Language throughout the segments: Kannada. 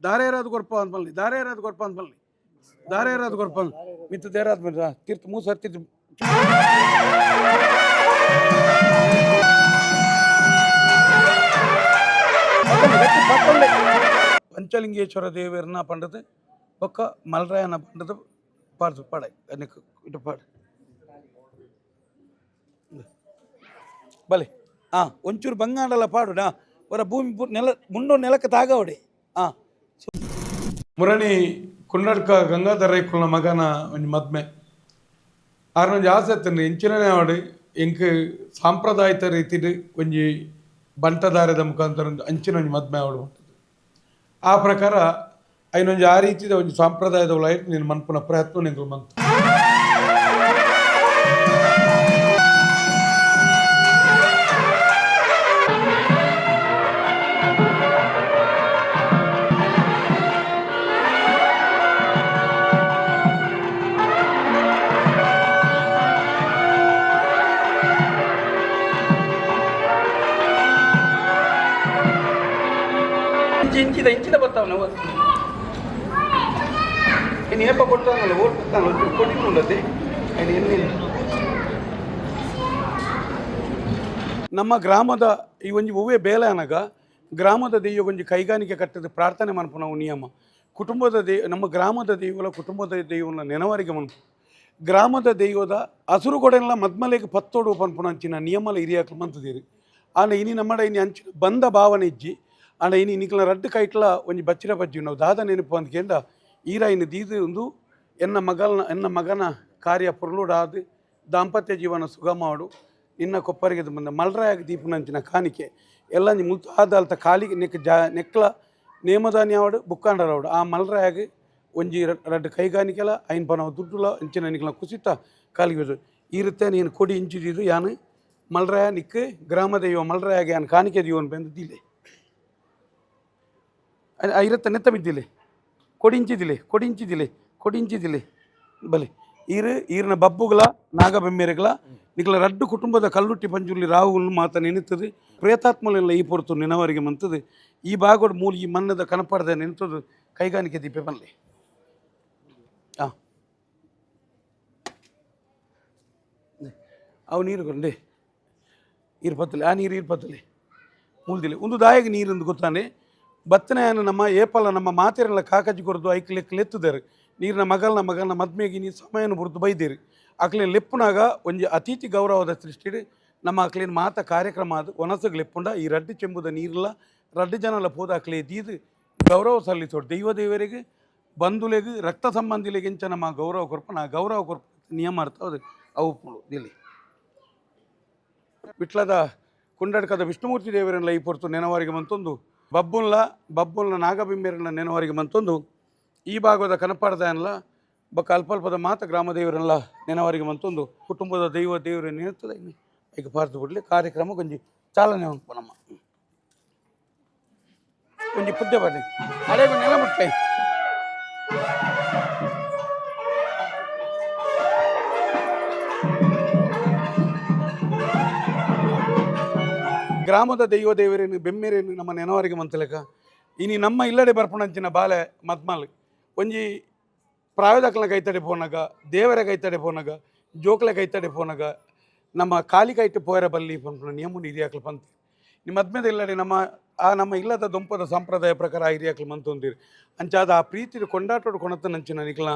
ದಾರೇರಾದ ಗೊರ್ಪ ಅಂತ ಬಲ್ಲಿ ದಾರೇರಾದ ಗೊರ್ಪ ಅಂತ ಬಲ್ಲಿ ದಾರೇರಾದ ಗೊರ್ಪ ಮಿತ್ತು ದೇರಾದ ಮೇಲೆ ತೀರ್ಥ ಮೂರು ಸರ್ತಿ ಪಂಚಲಿಂಗೇಶ್ವರ ದೇವರನ್ನ ಪಂಡದು ಒಕ್ಕ ಮಲ್ರಾಯನ ಪಂಡದು ಪಾಡ್ದು ಪಾಡಾಯ್ ಅನ್ನಕ್ಕೆ ಇಟ್ಟು ಪಾಡು ಬಲೆ ಒಂಚೂರು ಬಂಗಾಡಲ್ಲ ಪಾಡುಡಾ ಅವರ ಭೂಮಿ ನೆಲ ಮುಂಡೋ ನೆಲಕ್ಕೆ ತಾಗವಡೆ ಮುರಣಿ ಕುನ್ನಡ್ಕ ಗಂಗಾಧರ ರೈಕುಲ್ನ ಮಗನ ಒಂದು ಮದ್ಮೆ ಆರ್ನೊಂದು ಆಸೆ ಎತ್ತಂಡು ಎಂಚಿನೇ ಆವಡು ಎಂಕ್ ಸಾಂಪ್ರದಾಯಿಕ ರೀತಿಡ್ ಒಂಜಿ ಬಂಟದಾರದ ಮುಖಾಂತರ ಅಂಚಿನ ಒಂಜಿ ಮದ್ಮೆ ಆವಡು ಆ ಪ್ರಕಾರ ಐನೊಂಜಿ ಆ ರೀತಿದ ಒಂಜಿ ಸಾಂಪ್ರದಾಯದ ಒಳಗೆ ನೀನು ಮನ್ಪುನ ಪ್ರಯತ್ನ ನಿಂಗಳು ಮಂತು ಇಂಚಿದ ಬರ್ತಾವ ನಾವು ಇನ್ನು ಏಪ ಕೊಡ್ತಾನಲ್ಲ ಓಡ್ತಾನಲ್ಲ ಕೊಟ್ಟಿಲ್ಲದೆ ಅದು ಎನ್ನಿಲ್ಲ ನಮ್ಮ ಗ್ರಾಮದ ಈ ಒಂಜಿ ಹೂವೇ ಬೇಲೆ ಅನಗ ಗ್ರಾಮದ ದೈವ ಒಂಜಿ ಕೈಗಾರಿಕೆ ಕಟ್ಟದ ಪ್ರಾರ್ಥನೆ ಮನ್ಪು ನಾವು ನಿಯಮ ಕುಟುಂಬದ ನಮ್ಮ ಗ್ರಾಮದ ದೈವಲ ಕುಟುಂಬದ ದೈವನ ನೆನವರಿಗೆ ಮನ್ಪು ಗ್ರಾಮದ ದೈವದ ಹಸುರುಗೊಡೆಲ್ಲ ಮದ್ಮಲೆಗೆ ಪತ್ತೋಡು ಪನ್ಪುನಂಚಿನ ನಿಯಮಲ ಹಿರಿಯಾಕ್ಲು ಮಂತದೀರಿ ಆಂಡ ಇನಿ ನಮ್ಮಡ ಇನಿ ಅಂಚಿನ ಬಂದ ಭಾವನೆ ಇಜ್ಜಿ ಆಂಡ ಇನಿ ನಿಕ್ಲ ರಡ್ಡು ಕೈಟ್ಲ ಒಂಜಿ ಬಚ್ಚಿರ ಬಜ್ಜಿ ನಾವು ದಾದ ನೆನಪು ಅಂದ್ಕೆಂಡ ಈರ ಇನ್ನು ದೀದು ಒಂದು ಎನ್ನ ಮಗನ ಕಾರ್ಯ ಪುರ್ಲುಡಾದು ದಾಂಪತ್ಯ ಜೀವನ ಸುಗಮಾಡು ನಿನ್ನ ಕೊಪ್ಪರಿಗೆ ಬಂದ ಮಲ್ರಾಯಾಗ ದೀಪನಂಚಿನ ಕಾಣಿಕೆ ಎಲ್ಲ ಮುಲ್ತು ಆದಾಲ್ತ ಕಾಲಿಗೆ ನೆಕ್ಲ ನೇಮದಾನಿ ಆವಡು ಬುಕ್ಕಾಂಡರವಡು ಆ ಮಲ್ರಾಯಾಗ ಒಂಜಿ ರಡ್ಡು ಕೈಗಾನಿಕೆಲ ಐನ್ ಪನವ ದುಡ್ಡುಲ ಇಂಚಿನ ನಿಕ್ಲ ಕುಸಿತ ಕಾಲಿಗೆ ಇರುತ್ತೆ ನೀನು ಕೊಡಿ ಇಂಚಿದ್ದು ಯಾನು ಮಲ್ರಾಯ ನಿಕ್ ಗ್ರಾಮ ದೈವ ಮಲ್ರಾಯಾಗ ಯಾನು ಕಾಣಿಕೆ ದೀವನ್ ಬೆಂದು ದಿಲೆ ಇರುತ್ತೆ ನೆತ್ತ ಬಿದ್ದಿಲೆ ಕೊಡಿಂಚಿದಿಲೆ ಬಲೆ ಈರಿನ ಬಬ್ಬುಗಳ ನಾಗಬೆಮ್ಮೆರೆಗಳ ನಿಕ್ಲ ರಡ್ಡು ಕುಟುಂಬದ ಕಲ್ಲುಟ್ಟಿ ಪಂಜುಲಿ ರಾಹುಲ್ ಮಾತ ನೆನೆತದು ಪ್ರೇತಾತ್ಮಲೆಲ್ಲ ಈ ಪೊರ್ತು ನೆನವರಿಗೆ ಮಂತದು ಈ ಭಾಗೋಡು ಮೂಲ ಈ ಮನ್ನದ ಕನಪಡದ ನೆನೆತದು ಕೈಗಾನಿಕೆ ದೀಪೆ ಬನ್ಲೆ ಅವು ನೀರು ಕೊಂಡೆ ಇರ್ಪತ್ತಲೆ ಆ ನೀರು ಇರ್ಪತ್ತಲೆ ಮೂಲ್ದಿಲ್ಲ ಒಂದು ದಾಯಿಗೆ ನೀರಿಂದು ಗೊತ್ತಾನೆ ಬತ್ತನೆಯನ್ನು ನಮ್ಮ ಏಪಲ ನಮ್ಮ ಮಾತೆರೆಲ್ಲ ಕಾಕಜ್ಜಿ ಕೊರದು ಐಕ್ಲೆತ್ತುದಾರೆ ನೀರಿನ ಮಗನ ಮದ್ಮೆಗೆ ನೀರು ಸಮಯನ ಬುರ್ದು ಬೈದಿರಿ ಅಕ್ಲೇನು ಲೆಪ್ಪುನಾಗ ಒಂಜಿ ಅತಿಥಿ ಗೌರವದ ಸೃಷ್ಟಿ ನಮ್ಮ ಅಕ್ಲೇನು ಮಾತ ಕಾರ್ಯಕ್ರಮ ಅದು ಒನಸಗೆ ಲೆಪ್ಪುಂಡ ಈ ರಡ್ಡು ಚೆಂಬುದ ನೀರಿಲ್ಲ ರಡ್ಡು ಜನಲ ಪೋದ ಅಕ್ಲೇ ದೀದು ಗೌರವ ಸಲ್ಲಿಸೋಡು ದೇವರಿಗೆ ಬಂಧುಲೆಗೆ ರಕ್ತ ಸಂಬಂಧಿಲೆಗೆ ಎಂಚ ನಮ್ಮ ಗೌರವ ಕೊರ್ಪನ ಆ ಗೌರವ ಕೊರ್ಪ ನಿಯಮ ಅರ್ಥವದು ಅವು ದಿಲ್ಲಿ ವಿಟ್ಲದ ಕುಂಡಡ್ಕದ ವಿಷ್ಣುಮೂರ್ತಿ ದೇವರನ್ನ ಈ ಪೊರ್ತು ನೆನವರಿಗೆ ಮಂತೊಂದು ಬಬ್ಬುಲ್ನ ನಾಗಬಿಂಬೇರನ್ನ ನೆನವರಿಗೆ ಮಂತೊಂದು ಈ ಭಾಗದ ಕನಪಾಡದಲ್ಲ ಬಕ್ಕ ಅಲ್ಪದ ಮಾತ ಗ್ರಾಮ ದೇವರೆಲ್ಲ ನೆನವರಿಗೆ ಮಂತೊಂದು ಕುಟುಂಬದ ದೇವರ ನೆನೆತದೆ ಈಗ ಪಾರ್ತು ಬಿಡಲಿ ಕಾರ್ಯಕ್ರಮ ಕೊಂಚ ಚಾಲನೆ ಉಂಟು ನಮ್ಮ ಕೊಂಚ ಪುದ್ಯ ಬರಲಿ ಅದೇ ನೆಲ ಮುಟ್ಟೆ ಗ್ರಾಮದ ದೇವರೇನು ಬೆಮ್ಮೆರೇನು ನಮ್ಮ ನೆನವರಿಗೆ ಮಂತಲೆಕ ಇನಿ ನಮ್ಮ ಇಲ್ಲಡೆ ಬರ್ಪಣಂಚಿನ ಬಾಲೆ ಮದ್ಮಲ್ ಒಂಜಿ ಪ್ರಾಯೋದಕಲ ಕೈತಡೆ ಪೋನಾಗ ದೇವರ ಕೈತಡೆ ಪೋನಾಗ ಜೋಕ್ಲೆ ಕೈತಡೆ ಪೋನಾಗ ನಮ್ಮ ಕಾಲಿ ಕೈಟ್ ಪೋಯರ ಬಲ್ಲಿ ಪಂಪನ ನಿಯಮನ ಹಿರಿಯಾಕ್ಲು ಪಂತ ನಿಮ್ಮ ಮದ್ಮೆದ ಇಲ್ಲಡೆ ನಮ್ಮ ಇಲ್ಲದ ದೊಂಪದ ಸಂಪ್ರದಾಯ ಪ್ರಕಾರ ಆ ಹಿರಿಯಾಕ್ಲು ಮಂತೊಂದಿರಿ ಅಂಚಾದ ಆ ಪ್ರೀತಿ ಕೊಂಡಾಟೋಡು ಕೊಣತನಂಚಿನ ನಿಕ್ಲ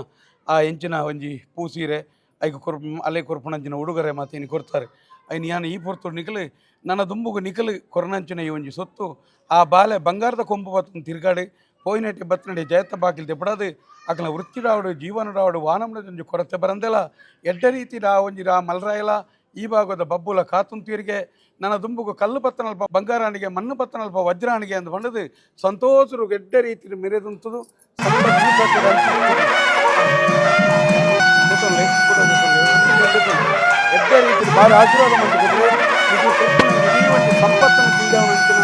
ಆ ಎಂಚಿನ ಒಂಜಿ ಪೂಸೀರೆ ಐಗ ಅಲೆ ಕೊರ್ಪಣಂಚಿನ ಉಡುಗೊರೆ ಮಾತೇನಿ ಕೊಡ್ತಾರೆ ಐನು ಯಾನು ಈ ಪೊರ್ತು ನಿಕಲು ನನ್ನ ದುಂಬುಗು ನಿಕಲು ಕೊರನಂಚಿನ ಈ ಒಂಜಿ ಸೊತ್ತು ಆ ಬಾಲೆ ಬಂಗಾರದ ಕೊಂಬು ಬತ್ತು ತಿರುಗಾಡಿ ಪೋಯಿನಟ್ಟಿ ಬತ್ತನಡಿ ಜಯತ್ತ ಬಾಕಿಲ್ ತೆಪ್ಪಡದು ಅಕಲ ವೃತ್ತಿಡಾವಡು ಜೀವನಡಾವಡು ವಾನಮ್ನ ಒಂಜಿ ಕೊರತೆ ಬರಂದೆಲ್ಲ ಎಡ್ಡ ರೀತಿ ಒಂಜಿ ಮಲ್ರಾಯಲ ಈ ಭಾಗದ ಬಬ್ಬುಲ ಕಾತುಂತೀರಿಗೆ ನನ್ನ ದುಂಬುಗು ಕಲ್ಲು ಪತ್ತನಲ್ಪ ಬಂಗಾರಾಣಿಗೆ ಮಣ್ಣು ಪತ್ತನಲ್ಪ ವಜ್ರಾಣಿಗೆ ಅಂತ ಬಂದದು ಸಂತೋಷರು ಎಡ್ಡ ರೀತಿ ಮೆರೆದುಂತದು ಎಡ್ಡ ರೀತಿ ಭಾಳ ಆಶೀರ್ವಾದ ಮಾಡಿದ್ರೆ ಒಂದು ಸಂಪತ್ತನ್ನು ತಿಂದವನಂಚಿನ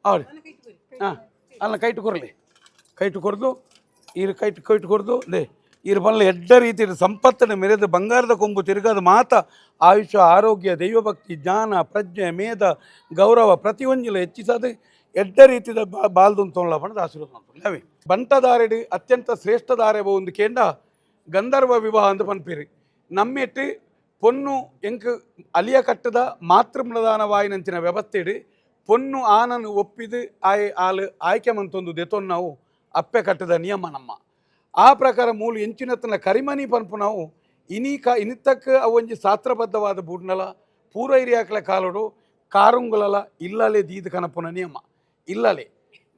ಅವಳಿ ಅಲ್ಲ ಕೈಟು ಕೊರದು ಇರು ಕೈಟು ಕೊರದು ಇರು ಬಲ್ಲ ಎಡ್ಡ ರೀತಿ ಸಂಪತ್ತನ್ನು ಮೆರೆದು ಬಂಗಾರದ ಕೊಂಬು ತಿರುಗಾದ ಮಾತ ಆಯುಷ್ಯ ಆರೋಗ್ಯ ದೈವಭಕ್ತಿ ಜ್ಞಾನ ಪ್ರಜ್ಞೆ ಮೇಧ ಗೌರವ ಪ್ರತಿಯೊಂದಿಲ್ಲ ಹೆಚ್ಚಿಸದು ಎಡ್ಡ ರೀತಿದ ಬಾಲ್ದು ತೊಗೊಳ್ಳ ಪಂಡ ಆಶೀರ್ವಾದ ಅವೆ ಬಂಟದಾರೆಡು ಅತ್ಯಂತ ಶ್ರೇಷ್ಠ ದಾರೆ ಒಂದು ಕೇಂದ್ರ ಗಂಧರ್ವ ವಿವಾಹ ಅಂತ ಪನ್ಪೇರು ನಮ್ಮೆಟ್ಟು ಪೊನ್ನು ಎಂಕ್ ಅಲಿಯ ಕಟ್ಟದ ಮಾತೃಪ್ರಧಾನವಾಯಿನಂಚಿನ ವ್ಯವಸ್ಥೆಡು ಪೊನ್ನು ಆನನ್ನು ಒಪ್ಪಿದು ಆಯ್ಕೆ ಮಂತೊಂದು ದೆತೊಂದು ನಾವು ಅಪ್ಪೆ ಕಟ್ಟದ ನಿಯಮ ನಮ್ಮ ಆ ಪ್ರಕಾರ ಮೂಲು ಎಂಚಿನತ್ತನ ಕರಿಮನಿ ಪನ್ಪು ನಾವು ಇನಿತಕ್ಕ ಅವೊಂಜಿ ಶಾಸ್ತ್ರಬದ್ಧವಾದ ಬೂಡ್ನಲ ಪೂರ ಹಿರಿಯಾಕಲ ಕಾಲೋಡು ಕಾರುಂಗುಲಲ ಇಲ್ಲಲೇ ದೀದು ಕನಪುನ ನಿಯಮ ಇಲ್ಲಲೇ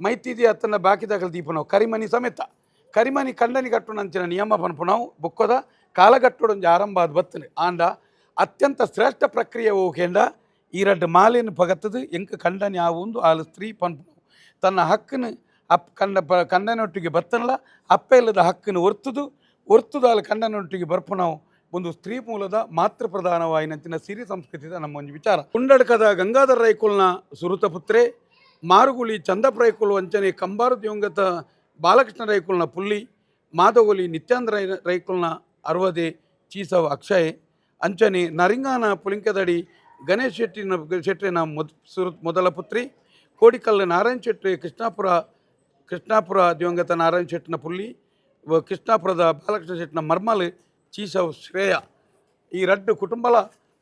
ಮೈತಿದಿ ಅತ್ತನ ಬಾಕಿದಾಗಲ ದೀಪ ನಾವು ಕರಿಮನಿ ಸಮೇತ ಕರಿಮನಿ ಕಂಡನಿ ಕಟ್ಟುನಂಚಿನ ನಿಯಮ ಪನ್ಪು ನಾವು ಬೊಕ್ಕದ ಕಾಲಗಟ್ಟೊಡೊಂಜಿ ಆರಂಭ ಆದ ಬತ್ತನೆ ಆಂಡ ಅತ್ಯಂತ ಶ್ರೇಷ್ಠ ಪ್ರಕ್ರಿಯೆ ಹೋಗೇಂಡ ಈ ರಡ್ಡು ಮಾಲೆಯನ್ನು ಪಗತ್ತದು ಎಂಕ ಕಂಡನಿ ಆವೊಂದು ಆಲು ಸ್ತ್ರೀ ಪನ್ಪು ತನ್ನ ಹಕ್ಕನ್ನು ಕಂಡನೊಟ್ಟಿಗೆ ಬತ್ತನಲ್ಲ ಅಪ್ಪ ಇಲ್ಲದ ಹಕ್ಕನ್ನು ಒರ್ತುದು ಅಲ್ಲಿ ಕಂಡನೊಟ್ಟಿಗೆ ಬರ್ಪು ನಾವು ಒಂದು ಸ್ತ್ರೀ ಮೂಲದ ಮಾತೃ ಪ್ರಧಾನವಾಯಿನಂಚಿನ ಸಿರಿ ಸಂಸ್ಕೃತಿದ ನಮ್ಮ ಒಂದು ವಿಚಾರ ಕುಂಡಡ್ಕದ ಗಂಗಾಧರ ರೈಕುಲ್ನ ಸುರುತ ಪುತ್ರೆ ಮಾರುಗುಳಿ ಚಂದಪ್ಪ ರೈಕುಲ್ ವಂಚನೆ ಕಂಬಾರು ದಿವಂಗತ ಬಾಲಕೃಷ್ಣ ರೈಕುಲ್ನ ಪುಲ್ಲಿ ಮಾದಗುಲಿ ನಿತ್ಯಾಂದ್ರ ರೈಕುಲ್ನ ಅರವದೆ ಚೀಸವ ಅಕ್ಷಯ್ ಅಂಚನೆ ನರಿಂಗಾನ ಪುಲಿಂಕದಡಿ ಗಣೇಶ್ ಶೆಟ್ಟಿನ ಮೊದಲ ಪುತ್ರಿ ಕೋಡಿಕಲ್ಲು ನಾರಾಯಣ್ ಶೆಟ್ಟಿ ಕೃಷ್ಣಾಪುರ ದಿವಂಗತ ನಾರಾಯಣ್ ಶೆಟ್ಟಿನ ಪುಲ್ಲಿ ಕೃಷ್ಣಾಪುರದ ಬಾಲಕೃಷ್ಣ ಶೆಟ್ಟಿನ ಮರ್ಮಲ್ ಚೀಸವ್ ಶ್ರೇಯ ಈ ರಡ್ಡು ಕುಟುಂಬಲ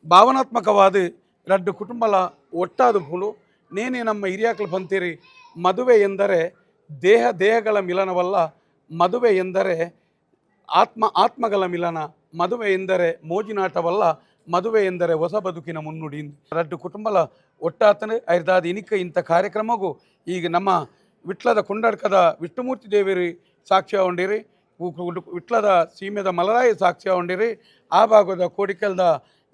ಭಾವನಾತ್ಮಕವಾದ ರಡ್ಡು ಕುಟುಂಬಲ ಒಟ್ಟಾದ ಪುಲು ನೇನೆ ನಮ್ಮ ಹಿರಿಯಾಕಲು ಪಂತೀರಿ ಮದುವೆ ಎಂದರೆ ದೇಹಗಳ ಮಿಲನವಲ್ಲ ಮದುವೆ ಎಂದರೆ ಆತ್ಮಗಳ ಮಿಲನ ಮದುವೆ ಎಂದರೆ ಮೋಜಿನಾಟವಲ್ಲ ಮದುವೆ ಎಂದರೆ ಹೊಸ ಬದುಕಿನ ಮುನ್ನುಡಿ ರಡ್ಡು ಕುಟುಂಬಲ ಒಟ್ಟಾತನೆ ಐದಾದ ಇನಿಕ ಇಂಥ ಕಾರ್ಯಕ್ರಮಗೂ ಈಗ ನಮ್ಮ ವಿಟ್ಲದ ಕುಂಡಡ್ಕದ ವಿಷ್ಣುಮೂರ್ತಿ ದೇವಿರಿ ಸಾಕ್ಷ್ಯ ಹೊಂಡಿರಿ ವಿಟ್ಲದ ಸೀಮೆದ ಮಲರಾಯ ಸಾಕ್ಷ್ಯ ಹೊಂಡಿರಿ ಆ ಭಾಗದ ಕೋಡಿಕಲ್ದ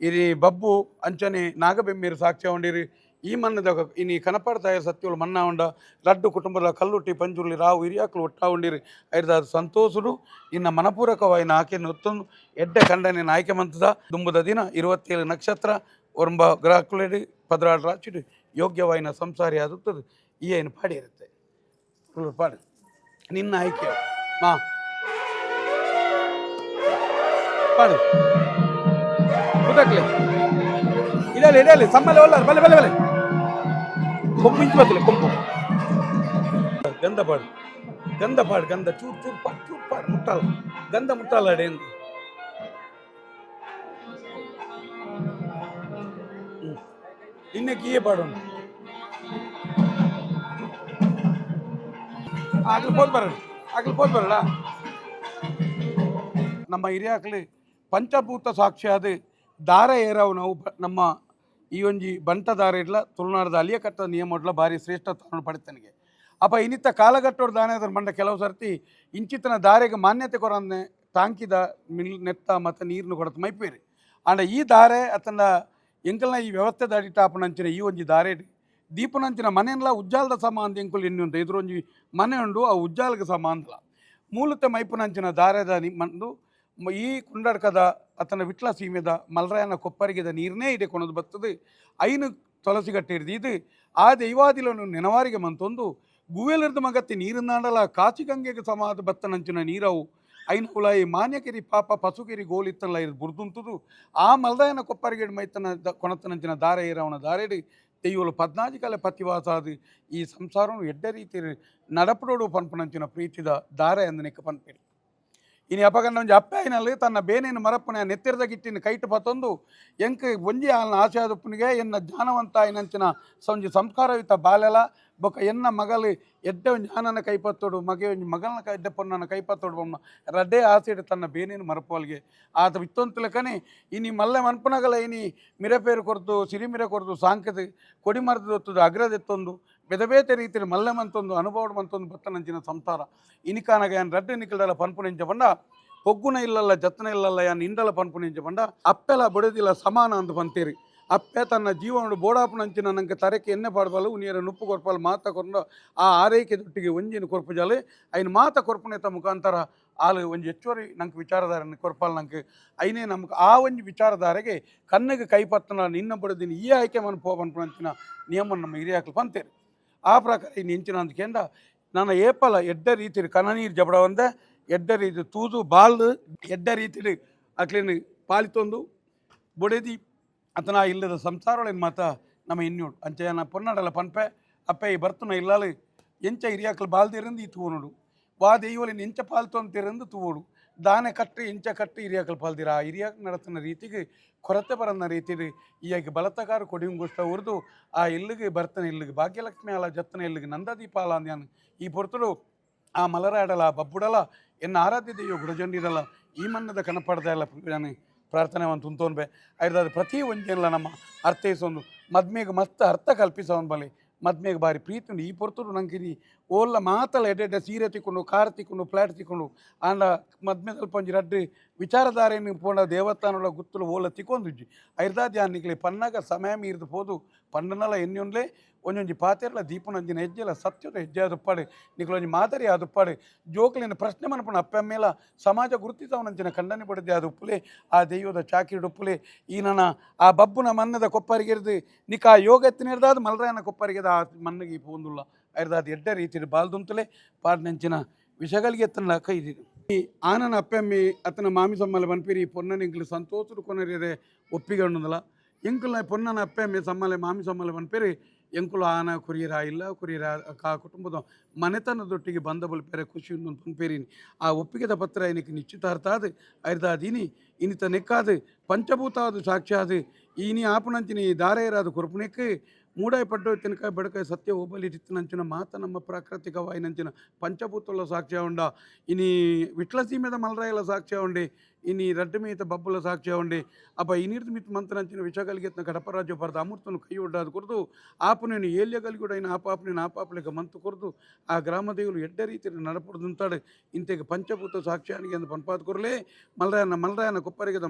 ಇರಿ ಬಬ್ಬು ಅಂಚನೆ ನಾಗಬೆಮ್ಮೇರು ಸಾಕ್ಷ್ಯ ಹೊಂಡಿರಿ ಈ ಮಣ್ಣದ ಇನಿ ಕನಪಾಡ ತಾಯ ಸತ್ಯಗಳು ಮನ್ನಾ ಹೊಂಡ ರಡ್ಡು ಕುಟುಂಬದ ಕಲ್ಲುಟ್ಟಿ ಪಂಜುರ್ಲಿ ರಾವು ಹಿರಿಯಾಕಲು ಒಟ್ಟಾ ಹೊಂಡಿರಿ ಐದಾದ ಸಂತೋಷಡು ಇನ್ನು ಮನಪೂರಕವಾಯಿನ ಆಕೆಯನ್ನು ಹೊತ್ತೊಂದು ಎಡ್ಡೆ ಖಂಡನೆ ಆಯ್ಕೆ ಮಂತದ ದುಂಬದ ದಿನ 27 ನಕ್ಷತ್ರ ಒರಂಬ ಗ್ರಾಹಕುಲೆಡಿ 16 ರಾಚಿಡು ಯೋಗ್ಯವಾಯಿನ ಸಂಸಾರಿ ಆದುತ್ತದೆ ಈ ಏನು ಪಾಡಿ ಇರುತ್ತೆ ಪಾಡು ನಿನ್ನ ಆಯ್ಕೆ ಪಾಡು ಇಡಲಿ ಸಮ್ಮಲ್ಲಿ ಒಳ್ಳೆ ಬಲೆ ಕೊಂಬು ಇಂಚು ಬತ್ತಲೆ ಕೊಂಬು ಗಂಧ ಪಾಡು ಗಂಧ ಚೂರು ಪಾಡು ಮುಟ್ಟಾಲ ಗಂಧ ಮುಟ್ಟಾಲ ಅಡೆ ಎಂದು ಇನ್ನೆ ಕೀಯೇ ಪಾಡು ಆಗ್ಲಿ ಪೋದ್ ಬರಡ ನಮ್ಮ ಹಿರಿಯಾಕಲಿ ಪಂಚಭೂತ ಸಾಕ್ಷಿಯಾದ ದಾರ ಏರಾವು ನಾವು ನಮ್ಮ ಈ ಒಂಜಿ ಬಂಟ ದಾರ ಇಡ್ಲ ತುಳುನಾಡದ ಅಲಿಯ ಕಟ್ಟದ ನಿಯಮ ಇಡ್ಲ ಭಾರಿ ಶ್ರೇಷ್ಠ ತಾನು ಪಡಿತನಿಗೆ ಅಪ್ಪ ಇನ್ನಿತ್ತ ಕಾಲಗಟ್ಟೋಡು ದಾನೆ ಅದರ ಮಂಡ ಕೆಲವು ಸರ್ತಿ ಇಂಚಿತನ ದಾರೆಗೆ ಮಾನ್ಯತೆ ಕೊರಂದೆ ತಾಂಕಿದ ನೆತ್ತ ಮತ್ತು ನೀರನ್ನು ಕೊಡತ್ ಮೈಪೇರಿ ಆಂಡ ಈ ದಾರೆ ಅತನ ಎಂಕಲ್ನ ಈ ವ್ಯವಸ್ಥೆ ದಾಡಿಟಾಪನಂಚಿನ ಈ ಒಂಜಿ ದಾರೆ ದೀಪನಂಚಿನ ಮನೆಯಲ್ಲ ಉಜ್ಜಾಲದ ಸಮ ಅಂತ ಎಂಕುಲು ಎನ್ನಿ ಉಂಟು ಇದ್ರೊಂಜಿ ಮನೆ ಉಂಡು ಆ ಉಜ್ಜಾಲಕ್ಕೆ ಸಮ ಅಂತಲ್ಲ ಮೂಲತ ಮೈಪುನಂಚಿನ ದಾರದ ಮಂದು ಈ ಕುಂಡಡ್ಕದ ಅತನ ವಿಟ್ಲ ಸೀಮೆದ ಮಲ್ರಾಯನ ಕೊಪ್ಪರಿಗೆದ ನೀರನ್ನೇ ಇದೆ ಕೊನದು ಬರ್ತದೆ ಐನು ತೊಲಸಿಗಟ್ಟೆ ಹಿಡಿದು ಆ ದೈವಾದಿಲನ್ನು ನೆನವಾರಿಗೆ ಮಂತೊಂದು ಗುವೆಲಿರ್ದ ಮಗತ್ತಿ ನೀರನ್ನಾಡಲ ಕಾಚಿಗಂಗೆಗೆ ಸಮಾದ ಬತ್ತನಂಚಿನ ನೀರವು ಐನ ಹುಲಾಯಿ ಮಾನ್ಯಕಿರಿ ಪಾಪ ಪಸುಗಿರಿ ಗೋಲಿತ್ತಲ್ಲ ಇದು ಬುರ್ದುಂತದು ಆ ಮಲ್ರಾಯನ ಕೊಪ್ಪರಿಗೆ ಮೈತನ ಕೊನತನಂಚಿನ ದಾರ ಏರವನ ದಾರೆಡಿ ತೆಯ್ಯೋಲು 14 ಕಾಲ ಪತಿವಾಸಾದ ಈ ಸಂಸಾರವನ್ನು ಎಡ್ಡ ರೀತಿ ನಡಪಡೋಡು ಪನ್ಪನಂಚಿನ ಪ್ರೀತಿದ ದಾರ ಎಂದು ನೆಕ್ಕ ಪನ್ಪೇರು ಇನ್ನು ಅಪಗಂಡ ಒಂಜಿ ಅಪ್ಪಾಯಿನಲ್ಲಿ ತನ್ನ ಬೇನೇನು ಮರಪ್ಪನ ನೆತ್ತಿರದ ಗಿಟ್ಟಿನ ಕೈಟು ಪತ್ತೊಂದು ಎಂಕ ಒಂಜಿ ಆಲ್ನ ಆಸೆ ಆದಪ್ಪನಿಗೆ ಎನ್ನ ಜ್ಞಾನವಂತ ಆಯ್ನಂಚಿನ ಒಂಜಿ ಸಂಸ್ಕಾರಯುತ ಬಾಲೆಲ ಬೊಕ್ಕ ಎನ್ನ ಮಗಲು ಎಡ್ಡೆ ಒಂಜಿ ಆನನ ಕೈಪತ್ತೋಡು ಮಗೆ ಒಂಜಿ ಮಗಲನ ಎಡ್ಡೆ ಪೊನ್ನನ ಕೈಪತ್ತೋಡು ಬೊಮ್ಮ ರಡ್ಡೆ ಆಸೆಡು ತನ್ನ ಬೇನೇನು ಮರಪ್ಪಲ್ಗೆ ಆತ ವಿತ್ತೊಂತುಲಕನೆ ಇನಿ ಮಲ್ಲೆ ಮನ್ಪನಗಲ ಇನಿ ಮಿರಪೇರು ಕೊರ್ದು ಸಿರಿಮಿರ ಕೊರ್ದು ಸಾಂಕದ ಕೊಡಿ ಮರದ ಹೊತ್ತದು ಅಗ್ರದೆತ್ತೊಂದು ಬೇತೆ ರೀತಿಯಲ್ಲಿ ಮಲ್ಲೆ ಮಂತೊಂದು ಅನುಭವ ಮಂತೊಂದು ಬತ್ತನಂಚಿನ ಸಂಸಾರ ಇನಿಕಾನಗ ಯಾನ್ ರಡ್ಡೆ ನಿಖಿಲ್ಡಲ ಪನ್ಪುನೆಂಚ ಬಂಡ ಹೊಗ್ಗುನ ಇಲ್ಲಲ್ಲ ಜತ್ತನ ಇಲ್ಲಲ್ಲ ಯಾನ್ ಇಂಡಲ ಪನ್ಪುನೆಂಚ ಬಂಡ ಅಪ್ಪೆಲ ಬೊಡೆದಿಲ್ಲ ಸಮಾನ ಅಂತ ಪಂತೇರಿ ಅಪ್ಪೆ ತನ್ನ ಜೀವನ ಬೋಡಾಪುನಂಚಿನ ನಂಗೆ ತರಕ್ಕೆ ಎಣ್ಣೆ ಪಾಡ್ಬಾಲು ನೀರ ನುಪ್ಪು ಕೊರ್ಪಲು ಮಾತ ಕೊಂಡು ಆ ಆರೈಕೆ ದೊಟ್ಟಿಗೆ ಒಂಜಿನ ಕೊರ್ಪು ಜಾಲೆ ಐನು ಮಾತ ಕೊರ್ಪುನೆತ ಮುಖಾಂತರ ಆಲು ಒಂಜಿ ಹೆಚ್ಚುವರಿ ನಂಗೆ ವಿಚಾರಧಾರ ಕೊರ್ಪಲ್ ನಂಗೆ ಐನೇ ನಮ್ಗೆ ಆ ಒಂಜಿ ವಿಚಾರಧಾರೆಗೆ ಕಣ್ಣಿಗೆ ಕೈಪತ್ತನ ನಿನ್ನ ಬಡದಿನ ಈ ಆಯ್ಕೆ ಮನ ಪನ್ಪುನಂಚಿನ ನಿಯಮ ನಮ್ಮ ಹಿರಿಯಾಕಲು ಪಂತೇರಿ ಆ ಪ್ರಕಾರ ಇನ್ನು ಇಂಚಿನ ಅಂದ್ಕಂಡ ನನ್ನ ಏಪಲ ಎಡ್ಡ ರೀತಿ ಕನ ನೀರು ಜಬಡ ಒಂದೆ ಎಡ್ಡ ರೀತಿ ತೂದು ಬಾಲ್ದು ಎಡ್ಡ ರೀತಿ ಅಕ್ಲಿನ ಪಾಲಿತೊಂದು ಬೊಡೆದಿ ಅತನ ಇಲ್ಲದ ಸಂಸಾರಗಳೇನು ಮಾತ ನಮ್ಮ ಇನ್ನೋಡು ಅಂಚೆನ ಪೊನ್ನಡಲ ಪನ್ಪೆ ಅಪ್ಪ ಈ ಬರ್ತನ ಇಲ್ಲಾಳು ಎಂಚ ಹಿರಿಯಾಕಲು ಬಾಲ್ದಿರಂದು ಈ ತೂವನುಡು ವಾ ದೆಯ್ಯೋಲಿನ ಎಂಚ ಪಾಲ್ತೊಂತಿರಂದು ತೂವೋಡು ದಾನೆ ಕಟ್ಟು ಎಂಚ ಕಟ್ಟು ಹಿರಿಯಾಕಲು ಪಾಲ್ದಿರ ಆ ಹಿರಿಯಾಕ ನಡತನ ರೀತಿಗೆ ಕೊರತೆ ಬರನ್ನ ರೀತಿಗೆ ಈಗ ಬಲತಕಾರ ಕೊಡಿಂಗುಷ್ಟ ಉರಿದು ಆ ಇಲ್ಲಿಗೆ ಬರ್ತಾನೆ ಇಲ್ಲಿಗೆ ಭಾಗ್ಯಲಕ್ಷ್ಮಿ ಅಲ ಜತ್ತನ ಇಲ್ಲಿಗೆ ನಂದದೀಪ ಅಲ ಅಂದ್ಯಾನು ಈ ಪೊರ್ತುಡು ಆ ಮಲರಾಡಲ ಬಬ್ಬುಡಲ ಎನ್ನ ಆರಾಧ್ಯ ದೆಯ್ಯೋ ಗುಡಜಂಡಿರಲ್ಲ ಈ ಮನ್ನದ ಕನಪಡ್ದ ಎಲ್ಲ ನಾನು ಪ್ರಾರ್ಥನೆ ಒಂದು ತುಂತೋನ್ ಬೇ ಅದು ಪ್ರತಿ ಒಂಜೆಲ್ಲ ನಮ್ಮ ಅರ್ಥೈಸೊಂದು ಮದ್ಮೆಗೆ ಮಸ್ತ್ ಅರ್ಥ ಕಲ್ಪಿಸೋನ್ ಬಲೆ ಮದ್ಮೆಗೆ ಬಾರಿ ಪ್ರೀತಿ ಉಂಡು ಈ ಪೊರ್ತುಡು ನಂಗೆ ಓಲ್ಲ ಮಾತಲ್ಲ ಎಡ್ಡೆ ಸೀರೆ ತಿಕ್ಕೊಂಡು ಕಾರ್ ತಿಕ್ಕೊಂಡು ಫ್ಲಾಟ್ ತಿಕ್ಕೊಂಡು ಆಂಡ ಮದ್ಮೆ ಸ್ವಲ್ಪ ಒಂಜಿ ರಡ್ಡು ವಿಚಾರಧಾರೆಯನ್ನು ಪೋಂಡ ದೇವಸ್ಥಾನಗಳ ಗುತ್ತಲು ಓಲ ತಿಕ್ಕೊಂದುಜ್ಜಿ ಐರ್ದಾದಿ ನಿಕ್ಲಿ ಪನ್ನಾಗ ಸಮಯ ಮೀರಿದು ಹೋದು ಪಂಡನಲ್ಲ ಎನ್ನೆೊಂದ್ಲೆ ಒಂಜೊಂಜಿ ಪಾತೆರ್ಲ ದೀಪನೊಂಜಿನ ಹೆಜ್ಜೆಲ್ಲ ಸತ್ಯದ ಹೆಜ್ಜೆ ಆದುಪ್ಪಾಡು ನಿಕ್ಲೊಂಜಿ ಮಾದರಿ ಆದುಪ್ಪಾಡು ಜೋಕ್ಲಿನ ಪ್ರಶ್ನೆ ಮನಪಣ ಅಪ್ಪ ಮೇಲೆ ಸಮಾಜ ಗುರುತಿಸವನಂಚಿನ ಖಂಡನೆ ಪಡೆದೆ ಅದು ಉಪ್ಪುಲೆ ಆ ದೆಯ್ಯದ ಚಾಕಿಡು ಉಪ್ಪುಲೆ ಈ ನನ್ನ ಆ ಬಬ್ಬುನ ಮನ್ನದ ಕೊಪ್ಪರಿಗೆರ್ದು ನಿಕ್ಕ ಆ ಯೋಗ ಎತ್ತಿನಿರ್ದಾದ ಮಲ್ರಾಯನ ಕೊಪ್ಪರಿಗೆದ ಆ ಮನ್ನಿಗೆ ಪೋಂದುಲ್ಲ ಐರ್ದಾದ ಎಡ್ಡ ರೀತಿ ಬಾಲ್ದುಂತಲೇ ಪಾಡ್ನಂಚಿನ ವಿಷಗಳಿಗೆ ಎತ್ತನ ಕೈದಿ ಈ ಆನನ ಅಪ್ಪೆಮ್ಮಿ ಅತನ ಮಾಮಿಸಮ್ಮಲ ಬನ್ಪಿರಿ ಪೊನ್ನನಿಂಗ್ಲು ಸಂತೋಷರು ಕೊನರಿಯದೆ ಒಪ್ಪಿಗೆ ಉಂಡಲ್ಲ ಎಂಕುಲ ಪೊನ್ನನ ಅಪ್ಪೆಮ್ಮೆ ಸಮ್ಮಲೆ ಮಾಮಿಸಮ್ಮಲ ಬನ್ಪಿರಿ ಎಂಕುಲು ಆನ ಕುರಿಯರ ಇಲ್ಲ ಕುರಿಯರ ಆ ಕುಟುಂಬದ ಮನೆತನದೊಟ್ಟಿಗೆ ಬಂದ ಬಲ್ಪೇರೆ ಖುಷಿ ಉಂಡು ಪನ್ಪೇರಿನಿ ಆ ಒಪ್ಪಿಗೆದ ಪತ್ರ ಏನಕ್ಕೆ ನಿಶ್ಚಿತಾರ್ಥ ಅದು ಐರ್ದಾದೀನಿ ಇನ್ನಿತ ನೆಕ್ಕಾದು ಪಂಚಭೂತಾದು ಸಾಕ್ಷಾದು ಈನಿ ಆಪುನಂಚಿನ ಈ ದಾರೆಯರಾದ ಕುರುಪುನೆಕ್ಕೆ ಮೂಡಾಯಿ ಪಡ್ಡು ತಿನಕಾಯಿ ಬಡಕಾಯಿ ಸತ್ಯ ಒಬ್ಬಲಿ ನಂಚಿನ ಮಾತ ನಮ್ಮ ಪ್ರಾಕೃತಿಕವಾಯಿ ನಂಚಿನ ಪಂಚಭೂತುల ಸಾಕ್ಷ್ಯ ಉಂಡ ಇನಿ ವಿಟ್ಲ ಸೀಮೆದ ಮಲರಾಯಲ ಸಾಕ್ಷ್ಯ ಉಂಡೆ ಇನಿ ರಡ್ಡು ಮೀತ ಬಬ್ಬುಲ ಸಾಕ್ಷ್ಯ ಉಂಡೆ ಅಪ್ಪ ಇನಿರ್ದು ಮಿತ್ ಮಂತ್ರನಂಚಿನ ವಿಷಗಲಿಗೆತ್ನ ಕಡಪರಾಜ್ಯ ಬರೆದ ಅಮೃತನು ಕೈ ಒಡ್ಡಾದು ಕುರಿದು ಆಪುನೇನು ಏಲ್ಯಗಲಿಗೂಡ ಇನ್ನು ಆಪಾಪನೇನು ಆಪಾಪಲಿಗೆ ಮಂತು ಕುರಿದು ಆ ಗ್ರಾಮ ದೇವರು ಎಡ್ಡ ರೀತಿಯಲ್ಲಿ ನಡಪಡ್ದು ಅಂತಾడు ಇಂತೆಗೆ ಪಂಚಭೂತ ಸಾಕ್ಷ್ಯಾನಿಗೆ ಅಂದು ಪನ್ಪಾದ ಕೊರಲೇ ಮಲರಾಯನ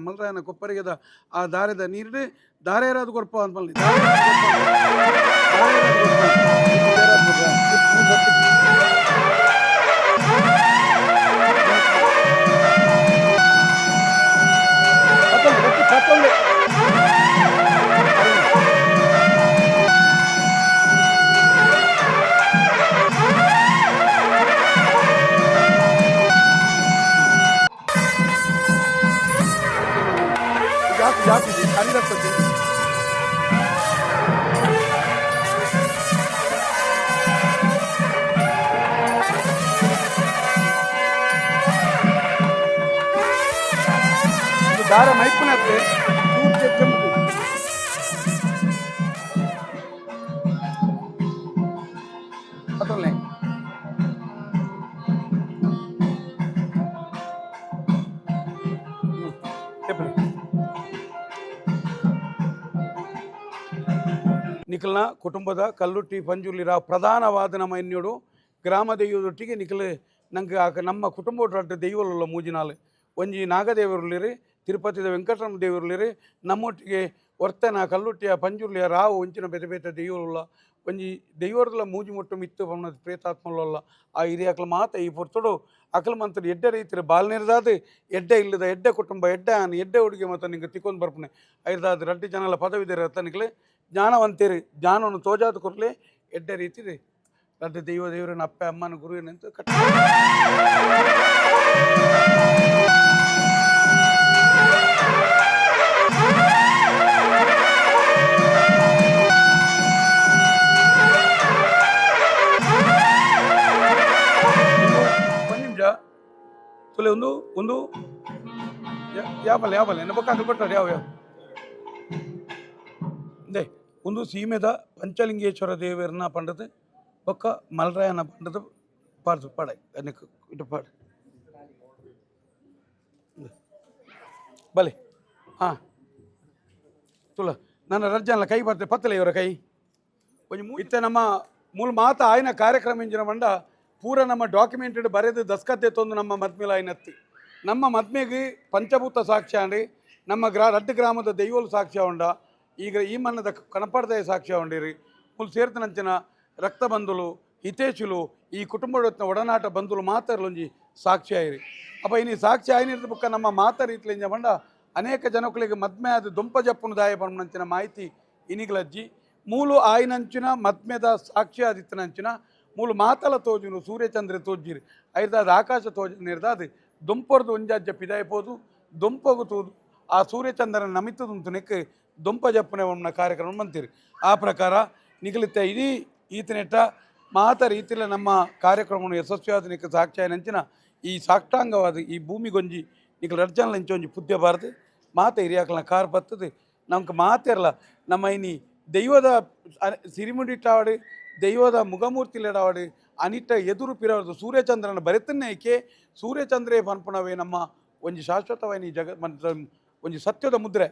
ಕೊಪ್ಪರಿಗೆದ ಆ ದಾರದ ನೀರಿಡು ದಾರೇರಾದು ಕೊರಪ ಅಂತ ಮಲ್ಲಿ ದಾರ ನೈಪುಣ್ಯತೆ ಅದರಲ್ಲೇ ನಿಖಲ್ನ ಕುಟುಂಬದ ಕಲ್ಲುಟ್ಟಿ ಪಂಜುರ್ಲಿರ ಪ್ರಧಾನವಾದ ನಮ್ಮ ಎನ್ಯೋಡು ಗ್ರಾಮ ದೆಯ್ಯದೊಟ್ಟಿಗೆ ನಿಖಲ್ ನಂಗೆ ನಮ್ಮ ಕುಟುಂಬ ದೆಯ್ಯವಲ್ಲ ಮೂಜಿನಾಲು ಒಂಜಿ ನಾಗದೇವರುಲಿರಿ ತಿರುಪತಿದ ವೆಂಕಟರಮಣ ದೇವರುಲಿರಿ ನಮ್ಮೊಟ್ಟಿಗೆ ಒರ್ತನ ಕಲ್ಲುಟ್ಟಿಯ ಪಂಜುರ್ಲಿಯ ರಾವು ಒಂಚಿನ ಬೇತೆ ಬೇತೆ ದೆಯ್ಯವಲ್ಲ ಒಂಜಿ ದೆಯ್ಯವರ್ಲ ಮೂಜಿ ಮುಟ್ಟು ಮಿತ್ತು ಬಣ್ಣದ ಪ್ರೇತಾತ್ಮಲ್ಲ ಆ ಹಿರಿಯಕಲು ಮಾತ ಈ ಪೊರ್ತುಡು ಅಕಲ್ ಮಂತ್ರ ಎಡ್ಡೆ ರೀತಿಯ ಬಾಲ್ನಿರ್ದಾದ ಎಡ್ಡೆ ಇಲ್ಲದ ಎಡ್ಡೆ ಕುಟುಂಬ ಎಡ್ಡೆ ಆನೆ ಎಡ್ಡೆ ಹುಡುಗಿ ಮತ್ತು ನಿಂಗೆ ತಿಕ್ಕೊಂಡು ಬರ್ಪನೆ ಐದಾದ ರಡ್ಡಿ ಜನಲ ಪದವಿದೆ ರತ್ತನಿಕ್ಲೆ ಜ್ಞಾನವಂತೇರಿ ಜ್ಞಾನವನ್ನು ತೋಜಾದ ಕೊರಲೆ ಎಡ್ಡೆ ರೀತಿ ರಡ್ಡ ದೇವರನ್ನ ಅಪ್ಪ ಅಮ್ಮನ ಗುರುವಿನಂತ ಕಟ್ಟ ತೊಲೆ ಒಂದು ಯಾವಲ್ಲ ಎನ್ನ ಪಕ್ಕ ಕೊಟ್ಟಾರೆ ಯಾವ ದೇ ಒಂದು ಸೀಮೆದ ಪಂಚಲಿಂಗೇಶ್ವರ ದೇವರನ್ನ ಪಂಡದು ಪಕ್ಕ ಮಲರಾಯನ ಪಂಡದು ಪಾಡ್ದು ಪಾಡಾಯಿ ಅನ್ನಕ್ಕೆ ಇಟ್ಟು ಪಾಡು ಬಲೆ ಹಾಂ ತುಲ ನನ್ನ ರಜ್ಜನ ಕೈ ಬರ್ತದೆ ಪತ್ತಲೆ ಇವರ ಕೈ ಕೊಂಚ ಇತ್ತೆ ನಮ್ಮ ಮೂಲ ಮಾತ ಆಯ್ನ ಕಾರ್ಯಕ್ರಮ ಇಂಜಿನ ಮಂಡ ಪೂರ ನಮ್ಮ ಡಾಕ್ಯುಮೆಂಟೆಡ್ ಬರೆದು ದಸ್ಕತ್ತೆ ತಂದು ನಮ್ಮ ಮದ್ಮೇಲೆ ಆಯ್ನತ್ತಿ ನಮ್ಮ ಮದ್ಮೆಗೆ ಪಂಚಭೂತ ಸಾಕ್ಷ್ಯ ಅಂಡಿ ನಮ್ಮ ರಡ್ಡು ಗ್ರಾಮದ ದೆಯ್ಯೋಲು ಸಾಕ್ಷ್ಯ ಉಂಡ ಈಗ ಈ ಮನ್ನದ ಕನಪಡ್ದಯ ಸಾಕ್ಷ್ಯ ಉಂಡಿರಿ ಮುಲ್ ಸೇರ್ತನಂಚಿನ ರಕ್ತ ಬಂಧುಲು ಹಿತೇಶುಲು ಈ ಕುಟುಂಬದ ಒಡನಾಟ ಬಂಧುಲು ಮಾತಾರ್ಲೊಂಜಿ ಸಾಕ್ಷ್ಯ ಆಯಿರಿ ಅಪ್ಪ ಇನ್ನು ಸಾಕ್ಷ್ಯ ಆಯ್ನಿರ್ದ ಬುಕ್ಕ ನಮ್ಮ ಮಾತಾರ ಇತ್ಲಿಂಜ ಮಂಡ ಅನೇಕ ಜನಗಳಿಗೆ ಮದ್ಮೆ ಅದು ದುಂಪ ಜಪ್ಪುನು ದಾಯ ಪಣ್ಣಂಚಿನ ಮಾಹಿತಿ ಇನಿಗ್ಲಜ್ಜಿ ಮೂಲು ಆಯ್ನಂಚಿನ ಮದ್ಮೆದ ಸಾಕ್ಷ್ಯ ಆದಿತ್ತನಂಚಿನ ಮೂಲು ಮಾತಲ ತೋಜುನು ಸೂರ್ಯಚಂದ್ರ ತೋಜಿರಿ ಐದಾದ ಆಕಾಶ ತೋಜನಿರ್ದಾದ ದುಂಪರ್ದು ಒಂಜಾಜ್ಜ ಪಿದಾಯಪೋದು ದುಂಪಗು ತೂದು ಆ ಸೂರ್ಯಚಂದ್ರನ ನಮಿತದುಂತು ನೆಕ್ ದುಂಪ ಜಪ್ಪನೆ ಒಮ್ಮನ ಕಾರ್ಯಕ್ರಮ ಬಂತೀರಿ ಆ ಪ್ರಕಾರ ನಿಗಲಿತ ಇಡೀ ಈತನೆಟ್ಟ ಮಾತ ರೀತಿಯಲ್ಲಿ ನಮ್ಮ ಕಾರ್ಯಕ್ರಮವನ್ನು ಯಶಸ್ವಿಯಾದನಿಕ್ಕೆ ಸಾಕ್ಷಾಯನಂಚಿನ ಈ ಸಾಷ್ಟಾಂಗವಾದ ಈ ಭೂಮಿಗೊಂಜಿ ನಿಖಲ್ ರಡ್ಜನ್ಲ ಇಂಚೊಂಜಿ ಪುದ್ಯ ಬಾರದು ಮಾತ ಹಿರಿಯಾಕಲ್ನ ಕಾರ್ ಬರ್ತದೆ ನಮ್ಗೆ ಮಾತಿರಲ್ಲ ನಮ್ಮ ಇನಿ ದೈವದ ಸಿರಿಮುಡಿಟ್ಟಾವಡು ದೈವದ ಮುಖಮೂರ್ತಿಲಿಡಾವಡು ಅನಿಟ್ಟ ಎದುರು ಪಿರವದು ಸೂರ್ಯಚಂದ್ರನ ಬರೆತನ್ನೇ ಐಕೆ ಸೂರ್ಯಚಂದ್ರೇ ಪನ್ಪುಣವೇ ನಮ್ಮ ಒಂಜಿ ಶಾಶ್ವತವಾಯಿನಿ ಒಂಜಿ ಸತ್ಯದ ಮುದ್ರೆ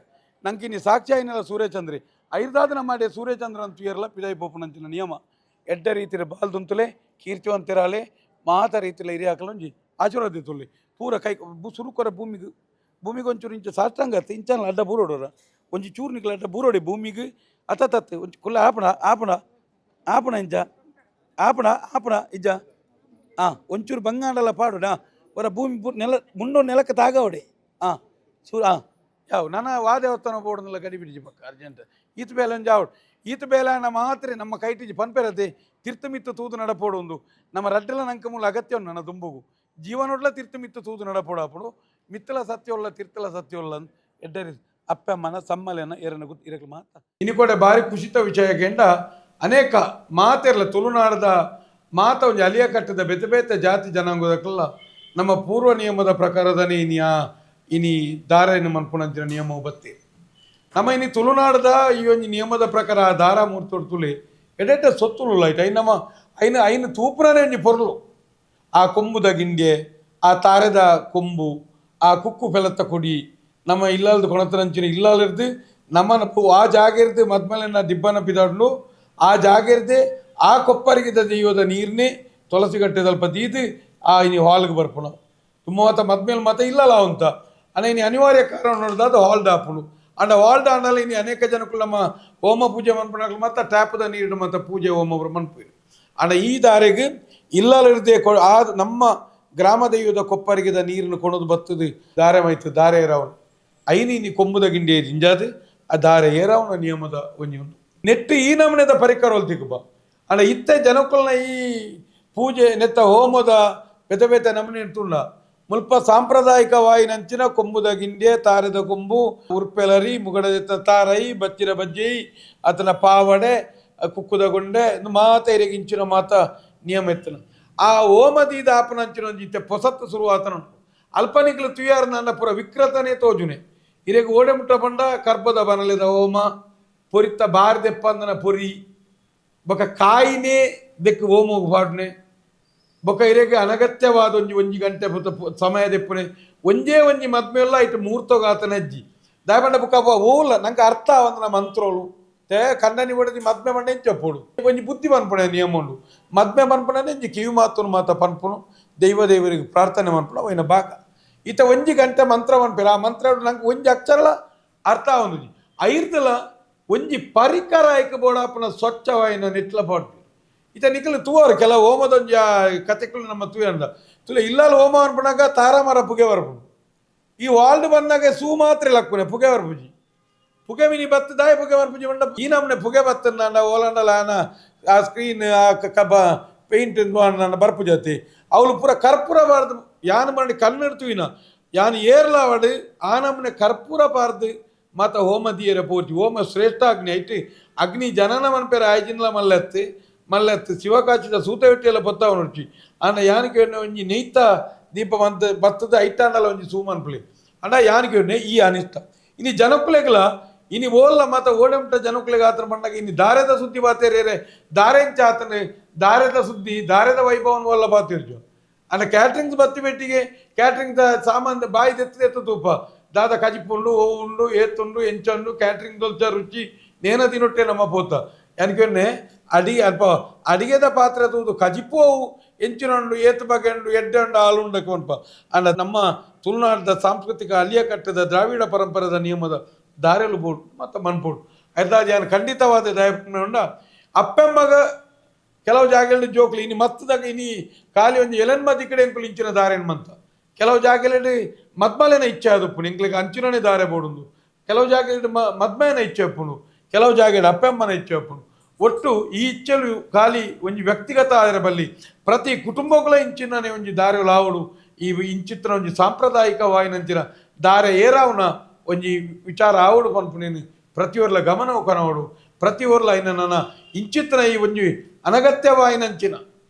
ನಂಗೆ ಇನ್ನು ಸಾಕ್ಷಿಯಾಯಿನಲ್ಲ ಸೂರ್ಯಚಂದ್ರಿ ಐರ್ದಾದನ ಮಾಡಿ ಸೂರ್ಯಚಂದ್ರ ಅಂತ ಇರಲ್ಲ ಪಿದಾಯಿ ಪೋಪುನಂಚಿನ ನಿಯಮ ಎಡ್ಡ ರೀತಿಯ ಬಾಲ್ದುಂತಲೇ ಕೀರ್ತಿವಂತಿರಾಲೆ ಮಾತ ರೀತಿಯಲ್ಲಿ ಹಿರಿಯಾಕಲೊಂಜಿ ಆಶೀರ್ವಾದ ತುಳ್ಳಿ ಪೂರ ಕೈ ಸುರುಕೊರ ಭೂಮಿಗೊಂಚೂರು ಇಂಚ ಸಾಷ್ಟಾಂಗ ಇಂಚನ ಅಡ್ಡ ಬೂರೋಡೋರ ಒಂಜಿ ಚೂರು ನಿಕ್ಲ ಅಡ್ಡ ಬೂರೋಡಿ ಭೂಮಿಗೆ ಅತತತ್ ಒಂಚು ಕುಲ್ಲ ಆಪಣ ಇಂಚ ಆಪಣ ಇಜ್ಜ ಒಂಚೂರು ಬಂಗಾಡಲ್ಲ ಪಾಡೋಣ ಅವರ ಭೂಮಿ ನೆಲ ಮುಂಡೋ ನೆಲಕ್ಕೆ ತಾಗವಡೆ ಯಾವ ನನ್ನ ವಾದೇವಸ್ಥಾನ ಬೋರ್ಡ್ನೆಲ್ಲ ಗಡಿ ಬಿಡಿಜಿ ಪಕ್ಕ ಅರ್ಜೆಂಟ್ ಈತ ಬೇಲೆ ಒಂದು ಜಾವಡು ಈತ ಬೇಲೆನ ಮಾತ್ರ ನಮ್ಮ ಕೈಟಿಜಿ ಪನ್ಪೆರತೆ ತೀರ್ಥಮಿತ್ತು ತೂದು ನಡಪೋಡು ಒಂದು ನಮ್ಮ ರಡ್ಡಲ ನಂಕ ಮೂಲ ಅಗತ್ಯ ಉಂಡು ನನ್ನ ದುಂಬುಗು ಜೀವನೊಡ್ಲ ತೀರ್ಥಮಿತ್ತು ತೂದು ನಡಪೋಡು ಅಪ್ಪಡು ಮಿತ್ತಲ ಸತ್ಯೋಲ್ಲ ತೀರ್ಥಲ ಸತ್ಯೋಲ್ಲ ಅಂತ ಎಡ್ಡರಿ ಅಪ್ಪಮ್ಮನ ಸಮ್ಮಲೆನ ಎರನ ಗೊತ್ತು ಇರಕ್ಕೆ ಮಾತ ಇನ್ನು ಕೂಡ ಭಾರಿ ಖುಷಿತ ವಿಷಯಕ್ಕೆ ಅನೇಕ ಮಾತೆರ್ಲ ತುಳುನಾಡದ ಮಾತ ಒಂದು ಅಲಿಯ ಕಟ್ಟದ ಬೆತೆ ಬೇತೆ ಜಾತಿ ಜನಾಂಗದಕ್ಕೆಲ್ಲ ನಮ್ಮ ಪೂರ್ವ ನಿಯಮದ ಪ್ರಕಾರದನೇ ಇನಿ ದಾರ ಮನ್ಪುಣಂಚಿನ ನಿಯಮವು ಬತ್ತೆ ನಮ್ಮ ಇನಿ ತುಳುನಾಡದ ಈ ಒಂದು ನಿಯಮದ ಪ್ರಕಾರ ದಾರ ಮೂರ್ತೊಡು ತುಳಿ ಎಡೆಟ ಸೊತ್ತುಲು ಐಟ್ ಐನ ತೂಪುರನೇ ಒಂಜಿ ಪೊರ್ಲು ಆ ಕೊಂಬುದ ಗಿಂಡೆ ಆ ತಾರೆದ ಕೊಂಬು ಆ ಕುಕ್ಕು ಫೆಲತ್ತ ಕೊಡಿ ನಮ್ಮ ಇಲ್ಲಲ್ದು ಕೊಣತನಂಚಿನ ಇಲ್ಲಲ್ದು ನಮ್ಮನ ಆ ಜಾಗ ಇರ್ದು ಮದ್ಮೇಲೆ ದಿಬ್ಬನ ಪಿದಾಡ್ಲು ಆ ಜಾಗ ಇರ್ದೆ ಆ ಕೊಪ್ಪರಿಗಿದ ದೈವದ ನೀರ್ನೇ ತುಳಸಿಗಟ್ಟೆದಲ್ಪ ದೀದು ಆ ಇನಿ ಹಾಲ್ಗೆ ಬರ್ಪುಣ ತುಂಬ ಮದ್ಮೇಲೆ ಮತ ಇಲ್ಲಲ್ಲ ಅವಂತ ಅನ್ನ ಇನಿ ಅನಿವಾರ್ಯ ಕಾರಣ ನೋಡಿದ ಹಾಲ್ಡ್ ಹಾಪುಡು ಅಂಡ ಹಾಲ್ಡ್ ಆಂಡಲ್ಲ ಇನಿ ಅನೇಕ ಜನಕ್ಕೂ ನಮ್ಮ ಹೋಮ ಪೂಜೆ ಮನ್ಪುಣಗಳು ಮತ್ತು ಟ್ಯಾಪದ ನೀರು ಮತ್ತು ಪೂಜೆ ಹೋಮ ಮನ್ಪು ಅಂಡ ಈ ದಾರೆಗೆ ಇಲ್ಲದೆ ಆ ನಮ್ಮ ಗ್ರಾಮ ದೈವದ ಕೊಪ್ಪರಿಗಿದ ನೀರನ್ನು ಕೊಡೋದು ಬರ್ತದೆ ದಾರೆ ಮೈತು ದಾರೆ ಏರಾವನು ಐನಿ ಇನಿ ಕೊಂಬುದ ಗಿಂಡಿ ಜಿಂಜಾದು ಆ ದಾರೆ ಏರಾವನ ನಿಯಮದ ಒಂದು ನೆಟ್ಟು ಈ ನಮನೆದ ಪರಿಕರವಲ್ ತಿಗುಬ ಅಂಡ ಇತ್ತೆ ಜನಕ್ಕಲ್ನ ಈ ಪೂಜೆ ನೆತ್ತ ಹೋಮದ ಬೆತೆ ನಮನೆ ತುಂಡ ಮುಲ್ಪ ಸಾಂಪ್ರದಾಯಿಕವಾಯಿನಂಚಿನ ಕೊಂಬುದ ಗಿಂಡೆ ತಾರೆದ ಕೊಂಬು ಉರ್ಪೆಲರಿ ಮುಗಡದೆತ್ತ ತಾರೈ ಬಚ್ಚಿರ ಬಜ್ಜಿ ಆತನ ಪಾವಡೆ ಕುಕ್ಕುದ ಗೊಂಡೆ ಮಾತ ಇರೆಗಿಂಚಿನ ಮಾತ ನಿಯಮ ಎತ್ತನ ಆ ಓಮದೀದ ಆಪನಂಚಿನ ಒಂಜಿತ್ತೆ ಪೊಸತ್ತು ಶುರುವಾತನ ಅಲ್ಪನಿಕ್ಲು ತುಯಾರ ನನ್ನ ಪುರ ವಿಕ್ರತನೇ ತೋಜುನೆ ಇರೆಗೆ ಓಡೆ ಮುಟ್ಟ ಬಂಡ ಕರ್ಬದ ಬನಲೆದ ಹೋಮ ಪೊರಿತ್ತ ಬಾರ್ದೆಪ್ಪಂದನ ಪೊರಿ ಬೊಕ ಕಾಯಿನೇ ಬೆಕ್ಕು ಹೋಮೋಗು ಪಾಡ್ನೆ ಬೊಕ ಇರೆಗೆ ಅನಗತ್ಯವಾದ ಒಂಜಿ ಗಂಟೆ ಸಮಯ ದೆಪ್ಪುನೆ ಒಂಜಿ ಮದ್ಮೆಲ್ಲ ಐಟು ಮೂರ್ತೋಗಾತನ ಅಜ್ಜಿ ದಾಯಪಂಡ ಬುಕ್ಕ ಓಲ್ಲ ನಂಗೆ ಅರ್ಥ ಆವಂದನ ಮಂತ್ರೋಳು ತೇ ಕಣ್ಣನಿ ಹೊಡೆದಿ ಮದ್ಮೆ ಮಂಡ ಎಂಚಪ್ಪೋಡು ಒಂಜಿ ಬುದ್ಧಿ ಪನ್ಪುಣೆ ನಿಯಮ ಉಂಡು ಮದ್ಮೆ ಪನ್ಪುಣೆ ಎಂಜಿ ಕಿವಿ ಮಾತುನು ಮಾತ ಪನ್ಪುನು ದೇವರಿಗೆ ಪ್ರಾರ್ಥನೆ ಮನ್ಪುಣ ಒಯ್ನ ಬಾಕ ಈತ ಒಂಜಿ ಗಂಟೆ ಮಂತ್ರ ಮನ್ಪೇರ ಆ ಮಂತ್ರ ನಂಗೆ ಒಂಜಿ ಅಕ್ಷರಲ ಅರ್ಥ ಆವಂದು ಐರ್ದಲ ಒಂಜಿ ಪರಿಕರ ಐಕ ಬೋಡಾಪನ ಸ್ವಚ್ಛವಾಯಿನ ನೆಟ್ಲ ಪಾಡ್ಪಿ ಈತ ನಿಖಲು ತೂವರು ಕೆಲವು ಹೋಮದೊಂಜಿ ಕತೆಗಳು ನಮ್ಮ ತೂಯಂಡ ತುಲ ಇಲ್ಲಲ್ಲಿ ಹೋಮ ಅನ್ಪಣಾಗ ತಾರಾಮರ ಪುಗೆ ಬರ್ಪುಡು ಈ ವಾಲ್ಡ್ ಬಂದಾಗ ಸೂ ಮಾತ್ರ ಲಕ್ಕುನೆ ಪುಗೆ ಬರ್ಪುಜಿ ಪುಗೆ ಮಿನಿ ಬತ್ತು ದಾಯ ಪುಗೆ ಬರ್ಪುಜಿ ಬಂಡ ಈ ನಮ್ಮನೆ ಪುಗೆ ಬತ್ತನ್ನ ಓಲಂಡಲ ಆ ಸ್ಕ್ರೀನ್ ಆ ಕಬ್ಬ ಪೇಂಟ್ ನನ್ನ ಬರ್ಪುಜತಿ ಅವಳು ಪೂರ ಕರ್ಪೂರ ಬಾರ್ದು ಯಾನ್ ಮಾಡಿ ಕಣ್ಣಿಡ್ತೀವಿನ ಯಾನ್ ಏರ್ಲಾವಡು ಆ ನಮ್ಮನೆ ಕರ್ಪೂರ ಬಾರ್ದು ಮತ ಹೋಮ ದಿಯರ ಪೋಟಿ ಹೋಮ ಶ್ರೇಷ್ಠ ಅಗ್ನಿ ಐಟಿ ಅಗ್ನಿ ಜನನ ಮನ್ಪೇರ ಆಯ್ಜಿನ್ಲ ಮಲ್ಲೆತ್ತು ಶಿವಕಾಚಿದ ಸೂತವೆಟ್ಟಿಯೆಲ್ಲ ಬತ್ತಾವ ನೋಡ್ಚಿ ಅಂಡ ಯಾನಿಗೆ ಒಂಜಿ ನೆಯ್ತ ದೀಪ ಬತ್ತದ ಐಟಾಂಡಲ ಒಂಜಿ ಸೂಮನ್ಪುಳಿ ಅಂಡ ಯಾನಿಗೆ ಈ ಅನಿಷ್ಟ ಇನಿ ಜನಕ್ಕುಲೆಗಲ ಇನಿ ಓಲ್ಲ ಮತ ಓಡೆಮುಟ ಜನಕ್ಕುಲೆಗ ಆತನ ಬಂದಾಗ ಇನಿ ದಾರದ ಸುದ್ದಿ ಬಾತೇರೇರೆ ದಾರೆಂಚ ಆತನ ದಾರದ ಸುದ್ದಿ ದಾರದ ವೈಭವನ ಓಲ್ಲ ಬಾತಿರ್ಜು ಅಂಡ ಕ್ಯಾಟ್ರಿಂಗ್ಸ್ ಬತ್ತಿ ಬೆಟ್ಟಿಗೆ ಕ್ಯಾಟ್ರಿಂಗ್ ಸಾಮಾನು ಬಾಯಿ ಎತ್ತು ತೂಪ ದಾದ ಕಜಿಪುಂಡು ಓ ಉಂಡು ಏತ್ತುಂಡು ಎಂಚಂಡು ಕ್ಯಾಟ್ರಿಂಗ್ ದೊಲ್ಚ ರುಚಿ ನೇನ ತಿನ್ನೊಟ್ಟೆ ನಮ್ಮ ಪೋತ ಯಾನಿಕೆ ಅಡಿಗೆದ ಪಾತ್ರೆ ತೂದು ಕಜಿಪೋವು ಎಂಚಿನಂಡು ಏತು ಬಗೆಂಡು ಎಡ್ಡೆಂಡು ಹಾಲುಂಡಕ್ಕೆ ಒನ್ಪ ಅಂಡ ನಮ್ಮ ತುಳುನಾಡದ ಸಾಂಸ್ಕೃತಿಕ ಅಲಿಯ ಕಟ್ಟದ ದ್ರಾವಿಡ ಪರಂಪರೆದ ನಿಯಮದ ದಾರೆಲು ಬೋಡು ಮತ್ತು ಮನ್ಪೋಡು ಅರ್ಧಾಜ್ ಯಾನು ಖಂಡಿತವಾದ ದಯಪುಂಡ ಅಪ್ಪೆಂಬಗ ಕೆಲವು ಜಾಗದಲ್ಲಿ ಜೋಕ್ಲಿ ಇನಿ ಮತ್ತದಾಗ ಇನಿ ಖಾಲಿ ಒಂದು ಎಲೆನ್ಮದಿ ಕಡೆ ಎಂಕುಲು ಇಂಚಿನ ದಾರೆನ್ ಮಂತ ಕೆಲವು ಜಾಗದಲ್ಲಿ ಮದ್ಮಲೆನ ಇಚ್ಛೆ ಆದಪ್ಪುನು ಎಂಕ್ಲಿಗೆ ಅಂಚಿನನೇ ದಾರೆ ಬೋಡುಂದು ಕೆಲವು ಜಾಗದಲ್ಲಿ ಮದ್ಮೆನ ಇಚ್ಛೆ ಅಪ್ಪುನು ಕೆಲವು ಜಾಗದಲ್ಲಿ ಅಪ್ಪೆಮ್ಮನ ಇಚ್ಛೆ ಅಪ್ಪುನು ಒಟ್ಟು ಈ ಇಚ್ಛೆಲು ಖಾಲಿ ಒಂಜಿ ವ್ಯಕ್ತಿಗತ ಆದ್ರೆ ಬಲ್ಲಿ ಪ್ರತಿ ಕುಟುಂಬಗಳ ಇಂಚಿನನೇ ಒಂಜಿ ದಾರೆ ಲಾವಡು ಈ ಇಂಚಿತ್ರ ಒಂಜಿ ಸಾಂಪ್ರದಾಯಿಕವಾಯಿನಂಚಿನ ದಾರೆ ಏರಾವನ ಒಂಜಿ ವಿಚಾರ ಆವಡು ಪನ್ಪುನೇನು ಪ್ರತಿಯೊರ್ಲ ಗಮನವು ಕನವಡು ಪ್ರತಿಯೊರ್ಲ ಇನ್ನ ನನ್ನ ಇಂಚಿತ್ರ ಈ ಒಂಜಿ ಅನಗತ್ಯವಾಯಿನಂಚಿನ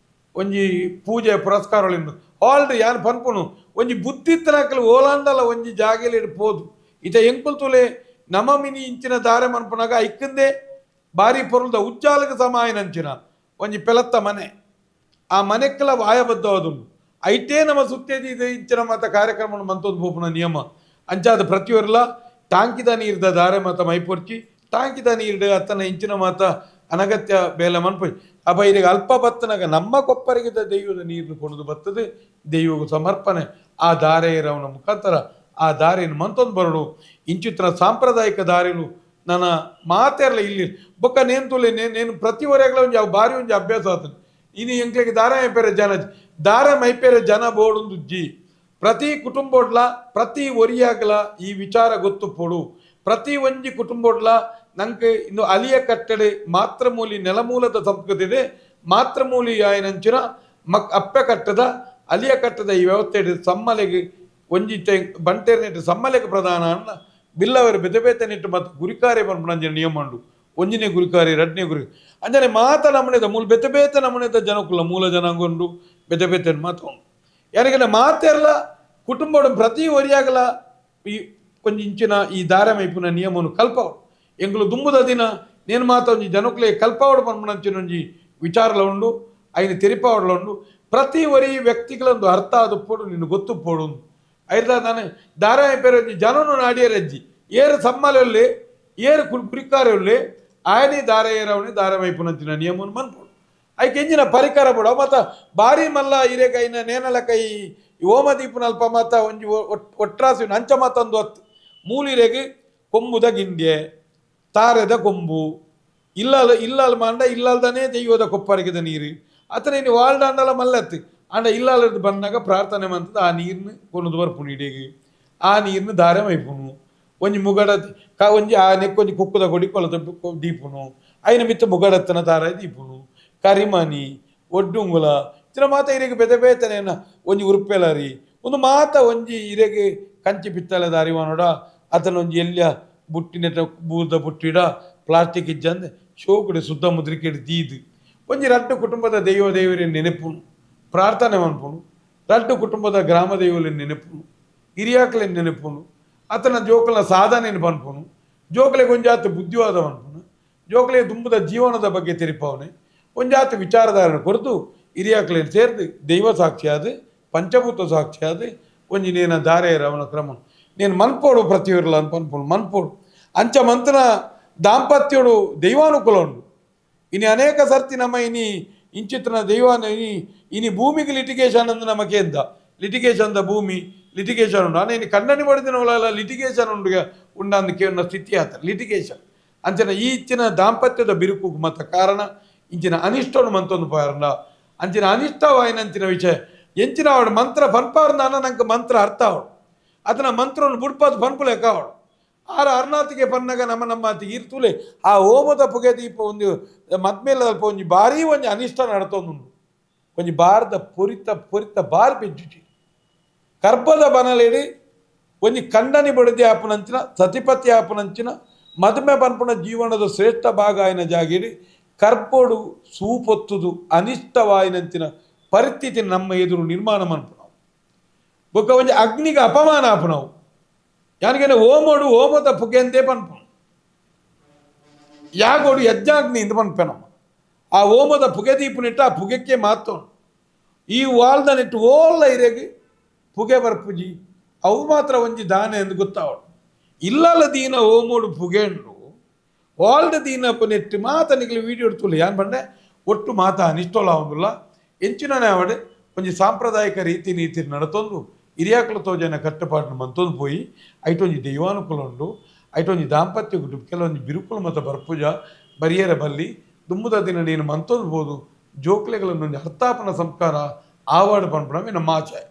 ಒಂಜಿ ಪೂಜೆ ಪುರಸ್ಕಾರಗಳಿಂದ ಆಲ್ರೆಡಿ ಯಾನು ಪನ್ಪುನು ಒಂಜಿ ಬುದ್ಧಿತ್ತನಕಲು ಓಲಾಂಡಲ ಒಂಜಿ ಜಾಗೆಲಿ ಪೋದು ಇತ ಎಂಕುಲ್ ತುಲೆ ನಮ ಮಿನಿ ಇಂಚಿನ ದಾರೆ ಮನ್ಪುನಾಗ ಐಕ್ಕಂದೇ ಬಾರಿ ಪೊರುಳ್ದ ಉಜ್ಜಾಲಕ ಸಮಾಯನಂಚಿನ ಒಂಜಿ ಪೆಲತ್ತ ಮನೆ ಆ ಮನೆಕ್ಕಲ ವಾಯಬದ್ಧವಾದುಂಡು ಐಟೇ ನಮ್ಮ ಸುತ್ತೇದಿ ಇಂಚಿನ ಮಾತ ಕಾರ್ಯಕ್ರಮ ಮಂತೊಂದು ಪೋಪುನ ನಿಯಮ ಅಂಚಾದ ಪ್ರತಿಯೊರ್ಲ ಟಾಂಕಿದ ನೀರ್ದ ದಾರೆ ಮಾತ ಮೈಪೊರ್ಚಿ ಟಾಂಕಿದ ನೀರ್ಡು ಅತ್ತನ ಇಂಚಿನ ಮಾತ ಅನಗತ್ಯ ಬೇಲೆ ಮನ್ಪೊಯ್ ಅಪ್ಪ ಇದೀಗ ಅಲ್ಪ ಬತ್ತನಾಗ ನಮ್ಮ ಕೊಪ್ಪರಿಗಿದ್ದ ದೈವದ ನೀರು ಕೊಡೋದು ಬರ್ತದೆ ದೈವಗೂ ಸಮರ್ಪಣೆ ಆ ದಾರೆ ಇರೋವನ ಮುಖಾಂತರ ಆ ದಾರಿಯನ್ನು ಮಂತೊಂದು ಬರೋಡು ಇಂಚಿತ್ರ ಸಾಂಪ್ರದಾಯಿಕ ದಾರಿಲು ನನ್ನ ಮಾತೆರ್ಲ ಇಲ್ಲಿ ಬೊಕ್ಕ ನೇನು ತುಲೆ ನೇನು ಪ್ರತಿ ಒರೆಗಳ ಒಂದು ಬಾರಿ ಒಂದು ಅಭ್ಯಾಸ ಆಗ್ತದೆ ಇನ್ನು ಎಂಕ್ಲಿಗೆ ದಾರ ಮೈಪೇರೆ ಜನ ದಾರ ಮೈಪೇರೆ ಜನ ಬೋಡೊಂದು ಜಿ ಪ್ರತಿ ಕುಟುಂಬೋಡ್ಲ ಪ್ರತಿ ಒರಿಯಾಗಲ ಈ ವಿಚಾರ ಗೊತ್ತು ಪೋಡು ಪ್ರತಿ ಒಂಜಿ ಕುಟುಂಬೋಡ್ಲ ನಂಗೆ ಇನ್ನು ಅಲಿಯ ಕಟ್ಟಡೆ ಮಾತೃಮೂಲಿ ನೆಲಮೂಲದ ಸಂಸ್ಕೃತಿ ಮಾತೃಮೂಲಿ ಆಯನಂಚಿನ ಅಪ್ಪೆ ಕಟ್ಟದ ಅಲಿಯ ಕಟ್ಟದ ಈ ವ್ಯವಸ್ಥೆ ಸಮ್ಮಲೆಗೆ ಒಂಜಿ ಬಂಟೇರ್ನೆಟ್ಟು ಸಮ್ಮಲೆಗೆ ಪ್ರಧಾನ ಅನ್ನ ಬಿಲ್ಲವರು ಬೆತೆ ನೆಟ್ಟು ಮತ್ತು ಗುರಿಕಾರ್ಯ ಪಂಪುನಂಜನ ನಿಯಮ ಉಂಡು ಒಂಜಿನೇ ಗುರಿಕಾರಿ ಎರಡನೇ ಗುರಿ ಅಂಜನೆ ಮಾತ ನಮನೆದ ಮೂಲ ಬೆತೆ ನಮನೆದ ಜನಕ್ಕುಲ್ಲ ಮೂಲ ಜನಾಂಗೊಂಡು ಬೆತೆ ಮಾತು ಉಂಡು ಯಾರಿಗೆಲ್ಲ ಮಾತೆರ್ಲ ಕುಟುಂಬ ಪ್ರತಿ ಒರಿಯಾಗಲ ಈ ಒಂಜಿ ಇಂಚಿನ ಈ ದಾರ ಮೈಪುನ ನಿಯಮವನ್ನು ಕಲ್ಪವಡು ಎಂಗ್ಲು ದುಂಬುದ ದಿನ ನೇನು ಮಾತ ಒಂಜಿ ಜನಕ್ಕುಲೆ ಕಲ್ಪವಡು ಪನ್ಪುನಂಚಿನ ಒಂಜಿ ವಿಚಾರಲ ಉಂಡು ಐನು ತೆರಿಪಾವಡ್ಲ ಉಂಡು ಪ್ರತಿ ಒರಿ ವ್ಯಕ್ತಿಗಳೊಂದು ಅರ್ಥ ಆದುಪ್ಪೋಡು ನಿನ್ನ ಗೊತ್ತುಪ್ಪೋಡು ಐದ ನಾನು ದಾರ ಮೈಪೇರೆ ಒಂಜಿ ಜನನು ನಾಡಿಯರಜ್ಜಿ ಏರು ಸಮ್ಮಲೊಲ್ಲೆ ಏರು ಕುರಿಕಾರೊಲ್ಲೆ ಆಯನಿ ದಾರ ಏರವನಿ ದಾರ ಮೈಪುನಂಚಿನ ನಿಯಮವನ್ನು ಮನ್ಪೋಡು ಐಕೆ ಎಂಜಿನ ಪರಿಕರ ಬಿಡ ಮತ್ತು ಬಾರಿ ಮಲ್ಲ ಹಿರೇಕೈನ ನೇನಲ ಕೈ ಓಮದೀಪನ ಅಲ್ಪ ಮಾತ ಒಂಜಿ ಒಟ್ರಾಸಿ ಅಂಚ ಮಾತಂದು ಹತ್ತು ಮೂಲಿರೆಗೆ ಕೊಂಬುದ ಗಿಂಡ್ಯೆ ತಾರೆದ ಕೊಂಬು ಇಲ್ಲಲ್ ಮಾಂಡ ಇಲ್ಲಲ್ದನೇ ದೈವದ ಕೊಪ್ಪರಿಗೆದ ನೀರು ಅತನ ಇನ್ನು ವಾಲ್ಡ ಅಂಡಲ ಮಲ್ಲತ್ತು ಅಂಡ ಇಲ್ಲದ ಬಂದಾಗ ಪ್ರಾರ್ಥನೆ ಮಂತದ ಆ ನೀರ್ನ ಕೊನದು ಬರ್ಪುನು ಇಡೀಗೆ ಆ ನೀರ್ನ ದಾರೆ ಮೈಪುನು ಒಂಜಿ ಮುಗಡ ಒಂಜಿ ಆ ನೆಕ್ಕೊಂಜಿ ಕುಕ್ಕುದ ಕೊಡಿ ಕೊಲದ ದೀಪುನು ಐನ ಮಿತ್ತ ಮುಗಡತ್ತನ ದಾರ ದೀಪುನು ಕರಿಮನಿ ಒಡ್ಡುಂಗುಲ ಇತರ ಮಾತ ಇರೆಗೆ ಬೆತೆನೇನ ಒಂಜಿ ಉರುಪೆಲರಿ ಒಂದು ಮಾತ ಒಂಜಿ ಇರೆಗೆ ಕಂಚಿ ಪಿತ್ತಲೆ ದಾರಿವಾನೋಡ ಅತನ ಒಂಜಿ ಎಲ್ಯ ಬುಟ್ಟಿನೆಟ ಬೂರ್ದ ಬುಟ್ಟಿಡ ಪ್ಲಾಸ್ಟಿಕ್ ಇಜ್ಜಂದೆ ಶೋಕುಡೆ ಸುದ್ದ ಮುದ್ರಿಕೆಡು ತೀದು ಒಂಜಿ ರಡ್ಡು ಕುಟುಂಬದ ದೈವ ದೇವರ ನೆನಪುನು ಪ್ರಾರ್ಥನೆ ಮನ್ಪುನು ರಡ್ಡು ಕುಟುಂಬದ ಗ್ರಾಮ ದೈವಲ ನೆನಪುನು ಹಿರಿಯಾಕಲ ನೆನಪುನು ಅತನ ಜೋಕಲ ಸಾಧನೆಯನ್ನು ಪನ್ಪುನು ಜೋಕಲೆಗೆ ಒಂಜಾತು ಬುದ್ಧಿವಾದ ಪನ್ಪುನು ಜೋಕಲೆಗೆ ದುಂಬದ ಜೀವನದ ಬಗ್ಗೆ ತೆರಿಪವನೆ ಒಂಜಾತು ವಿಚಾರಧಾರಣೆ ಕೊರತು ಹಿರಿಯಾಕಲೇನು ಸೇರ್ದು ದೈವ ಸಾಕ್ಷಿಯಾದ ಪಂಚಭೂತ ಸಾಕ್ಷಿಯಾದ ಒಂಜಿ ನೇನ ದಾರೆ ಅವನ ಕ್ರಮ నేను ಮನ್ಪೋಡು ಪ್ರತಿಯೊರ್ಲ ಅನ್ಪನ್ಪೋಡು ಮನ್ಪೋಡು ಅಂಚ ಮಂತನ ದಾಂಪತ್ಯೋಡು ದೈವಾನುಕೂಲ ಉಂಡು ಇನಿ ಅನೇಕ ಸರ್ತಿ ನಮ್ಮ ಇನಿ ಇಂಚಿತ್ರನ ದೈವಾನ ಇನಿ ಭೂಮಿಗೆ ಲಿಟಿಗೇಷನ್ ಅಂದು ನಮಗೆ ಎಂದ ಲಿಟಿಗೇಷನ್ದ ಭೂಮಿ ಲಿಟಿಗೇಷನ್ ಉಂಡು ಅನೇ ಇನಿ ಕಣ್ಣನಿ ಪಡೆದಿನವಳೆಲ್ಲ ಲಿಟಿಗೇಷನ್ ಉಂಡಂದಕ್ಕೆ ఉన్న ಸ್ಥಿತಿ ಆತ ಲಿಟಿಗೇಷನ್ ಅಂಚನ ಈ ಇಚ್ಚಿನ ದಾಂಪತ್ಯದ ಬಿರುಕು ಮತ ಕಾರಣ ಇಂಚಿನ ಅನಿಷ್ಟವನ್ನು ಮಂತೊಂದು ಪಾರಂಡ ಅಂಚಿನ ಅನಿಷ್ಟವಾಯಿನಂಚಿನ ವಿಷಯ ಎಂಚಿನ ಅವಡು ಮಂತ್ರ ಪನ್ಪಾರ್ದ ನಂಗೆ ಮಂತ್ರ ಅರ್ಥ ಅವಡು ಅದನ್ನ ಮಂತ್ರವನ್ನು ಬುಡ್ಪದು ಪನ್ಪು ಲೆಕ್ಕ ಅವಡು ಆರ ಅರ್ನಾತಿಗೆ ಪನ್ನಗ ನಮ್ಮತಿಗೆ ಇರ್ತುಲೆ ಆ ಹೋಮದ ಪುಗೆ ದೀಪ ಒಂದು ಮದ್ಮೇಲೆ ಅಲ್ಪ ಒಂಜಿ ಭಾರಿ ಒಂಜಿ ಅನಿಷ್ಟ ನಡತೊಂದುಂಡು ಒಂಜಿ ಬಾರದ ಪೊರಿತ ಬಾರಿ ಬೆಜ್ಜುಚಿ ಕರ್ಬದ ಬನಲೇಡಿ ಒಂಜಿ ಕಂಡನಿ ಬಡದಿ ಆಪುನಂಚಿನ ಸತಿಪತಿ ಆಪುನಂಚಿನ ಮದುಮೆ ಪನ್ಪುನ ಜೀವನದ ಶ್ರೇಷ್ಠ ಭಾಗ ಆಯ್ನ ಜಾಗಿಡಿ ಕರ್ಬೋಡು ಸೂಪೊತ್ತುದು ಅನಿಷ್ಟವಾಯಿನಂಚಿನ ಪರಿಸ್ಥಿತಿ ನಮ್ಮ ಎದುರು ನಿರ್ಮಾಣ ಮನ್ಪುನವು ಬೊಕ್ಕ ಒಂಜಿ ಅಗ್ನಿಗೆ ಅಪಮಾನ ಆಪುನವು ಯಾನಿಗೆ ಓಮೋಡು ಓಮದ ಪುಗೆ ಅಂತೆ ಪನ್ಪುನು ಯಾಗೋಡು ಯಜ್ಞಾಗ್ನಿ ಇಂದ ಪನ್ಪೆನಮ್ಮ ಆ ಓಮದ ಪುಗೆ ದೀಪನಿಟ್ಟು ಆ ಪುಗೆಕ್ಕೆ ಮಾತೋನು ಈ ವಾಲ್ದ ನೆಟ್ಟು ಓಲ್ಲ ಇರೆಗೆ ಪುಗೆ ಬರ್ಪುಜಿ ಅವು ಮಾತ್ರ ಒಂಜಿ ದಾನೆ ಎಂದು ಗೊತ್ತಾವಡು ಇಲ್ಲಲ್ಲ ದೀನ ಓಮೋಡು ಪುಗೆ ಉಂಡು ವಾಲ್ದ ದೀನ ನೆಟ್ಟು ಮಾತ ನಿಗಲಿ ವೀಡಿಯೋ ಎಡ್ತುಲ್ಲ ಯಾನ್ ಬಂಡೆ ಒಟ್ಟು ಮಾತ ಅನಿಷ್ಟೋಲ ಆಗುದಿಲ್ಲ ಎಂಚಿನನೇ ಅವಡೆ ಒಂಜಿ ಸಾಂಪ್ರದಾಯಿಕ ರೀತಿ ನೀತಿ ನಡತೊಂದು ಹಿರಿಯಾಕಲ ತೋಜನ ಕಟ್ಟುಪಾಟನ್ನು ಮಂತೊಂದು ಪೋಯಿ ಐಟೊಂಜಿ ದೈವಾನುಕೂಲ ಉಂಡು ಐಟೊಂಜಿ ದಾಂಪತ್ಯ ಕುಟುಂಬ ಕೆಲವೊಂಜಿ ಬಿರುಕುಲು ಮತ್ತು ಬರ್ಪುಜ ಬರಿಯರ ಬಲ್ಲಿ ದುಂಬುದ ದಿನ ನೀನು ಮಂತೊಂದು ಬೋದು ಜೋಕ್ಲೆಗಳನ್ನು ಅರ್ಥಾಪನ ಸಂಸ್ಕಾರ ಆವಾಡ ಪನ್ಪುಣವೇ ನಮ್ಮ ಆಚೆ.